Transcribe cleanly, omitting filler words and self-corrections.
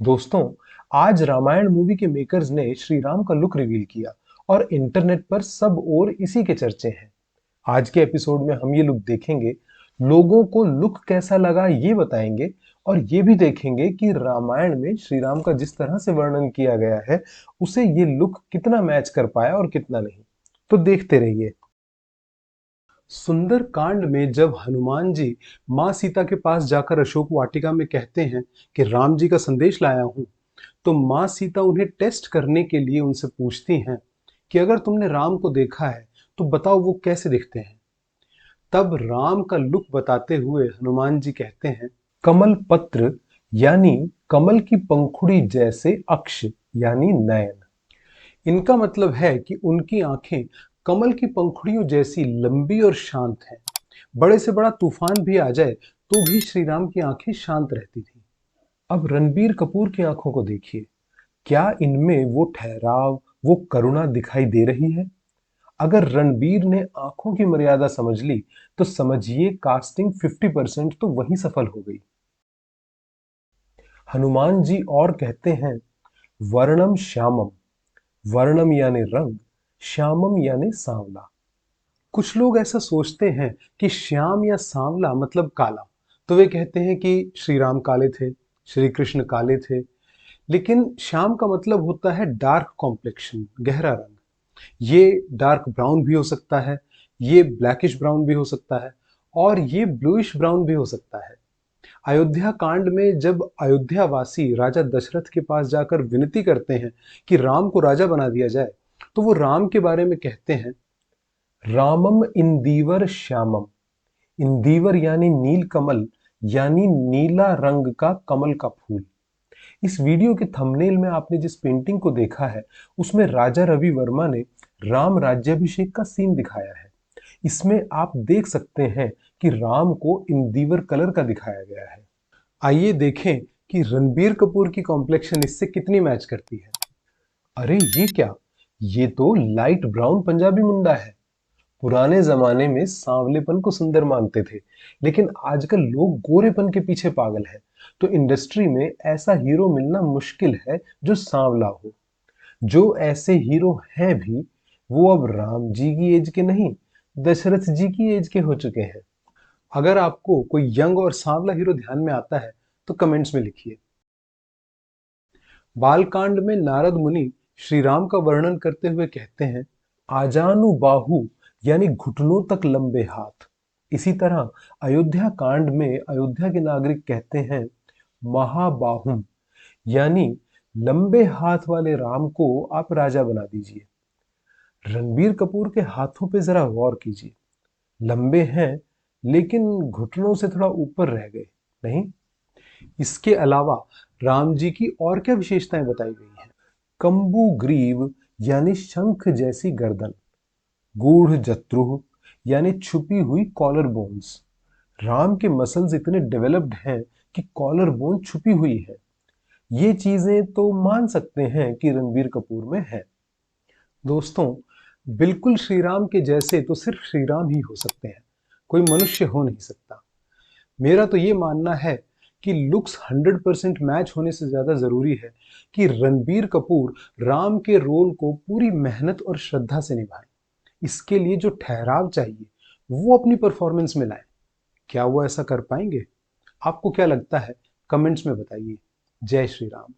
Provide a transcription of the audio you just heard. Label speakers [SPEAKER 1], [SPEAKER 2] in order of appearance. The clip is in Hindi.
[SPEAKER 1] दोस्तों, आज रामायण मूवी के मेकर्स ने श्री राम का लुक रिवील किया और इंटरनेट पर सब ओर इसी के चर्चे हैं। आज के एपिसोड में हम ये लुक देखेंगे, लोगों को लुक कैसा लगा ये बताएंगे और ये भी देखेंगे कि रामायण में श्री राम का जिस तरह से वर्णन किया गया है, उसे ये लुक कितना मैच कर पाया और कितना नहीं। तो देखते रहिए। सुंदर कांड में जब हनुमान जी माँ सीता के पास जाकर अशोक वाटिका में कहते हैं कि राम जी का संदेश लाया हूं, तो माँ सीता उन्हें टेस्ट करने के लिए उनसे पूछती हैं कि अगर तुमने राम को देखा है तो बताओ वो कैसे दिखते हैं। तब राम का लुक बताते हुए हनुमान जी कहते हैं, कमल पत्र यानी कमल की पंखुड़ी जैसे अक्ष यानी नयन। इनका मतलब है कि उनकी आंखें कमल की पंखुड़ियों जैसी लंबी और शांत हैं। बड़े से बड़ा तूफान भी आ जाए तो भी श्री राम की आंखें शांत रहती थी। अब रणबीर कपूर की आंखों को देखिए, क्या इनमें वो ठहराव, वो करुणा दिखाई दे रही है? अगर रणबीर ने आंखों की मर्यादा समझ ली तो समझिए कास्टिंग 50% तो वही सफल हो गई। हनुमान जी और कहते हैं, वर्णम श्यामम। वर्णम यानी रंग, श्यामम यानी सांवला। कुछ लोग ऐसा सोचते हैं कि श्याम या सांवला मतलब काला, तो वे कहते हैं कि श्री राम काले थे, श्री कृष्ण काले थे। लेकिन श्याम का मतलब होता है डार्क कॉम्प्लेक्शन, गहरा रंग। ये डार्क ब्राउन भी हो सकता है, ये ब्लैकिश ब्राउन भी हो सकता है और ये ब्लूइश ब्राउन भी हो सकता है। अयोध्या कांड में जब अयोध्या वासी राजा दशरथ के पास जाकर विनती करते हैं कि राम को राजा बना दिया जाए, तो वो राम के बारे में कहते हैं, रामम इंदीवर श्यामम। इंदीवर यानी नील कमल, यानी नीला रंग का कमल का फूल। इस वीडियो के थंबनेल में आपने जिस पेंटिंग को देखा है, उसमें राजा रवि वर्मा ने राम राज्याभिषेक का सीन दिखाया है। इसमें आप देख सकते हैं कि राम को इंदिवर कलर का दिखाया गया है। आइए देखें कि रणबीर कपूर की कॉम्प्लेक्शन इससे कितनी मैच करती है। अरे ये क्या, ये तो लाइट ब्राउन पंजाबी मुंडा है। पुराने जमाने में सांवलेपन को सुंदर मानते थे, लेकिन आजकल लोग गोरेपन के पीछे पागल हैं। तो इंडस्ट्री में ऐसा हीरो मिलना मुश्किल है जो सांवला हो। जो ऐसे हीरो हैं भी, वो अब राम जी की एज के नहीं, दशरथ जी की एज के हो चुके हैं। अगर आपको कोई यंग और सांवला हीरो ध्यान में आता है तो कमेंट्स में लिखिए। बालकांड में नारद मुनि श्री राम का वर्णन करते हुए कहते हैं, आजानु बाहु यानी घुटनों तक लंबे हाथ। इसी तरह अयोध्या कांड में अयोध्या के नागरिक कहते हैं, महाबाहुम यानी लंबे हाथ वाले राम को आप राजा बना दीजिए। रणबीर कपूर के हाथों पे जरा गौर कीजिए, लंबे हैं लेकिन घुटनों से थोड़ा ऊपर रह गए नहीं। इसके अलावा राम जी की और क्या विशेषताएं बताई गई हैं? कंबु ग्रीव यानी शंख जैसी गर्दन, गूढ़ जत्रुह यानी छुपी हुई कॉलर बोन्स। राम के मसल्स इतने डेवलप्ड हैं कि कॉलर बोन छुपी हुई है। ये चीजें तो मान सकते हैं कि रणबीर कपूर में है। दोस्तों, बिल्कुल श्री राम के जैसे तो सिर्फ श्री राम ही हो सकते हैं, कोई मनुष्य हो नहीं सकता। मेरा तो ये मानना है कि लुक्स 100% मैच होने से ज्यादा जरूरी है कि रणबीर कपूर राम के रोल को पूरी मेहनत और श्रद्धा से निभाएं। इसके लिए जो ठहराव चाहिए वो अपनी परफॉर्मेंस में लाएं। क्या वो ऐसा कर पाएंगे? आपको क्या लगता है? कमेंट्स में बताइए। जय श्री राम।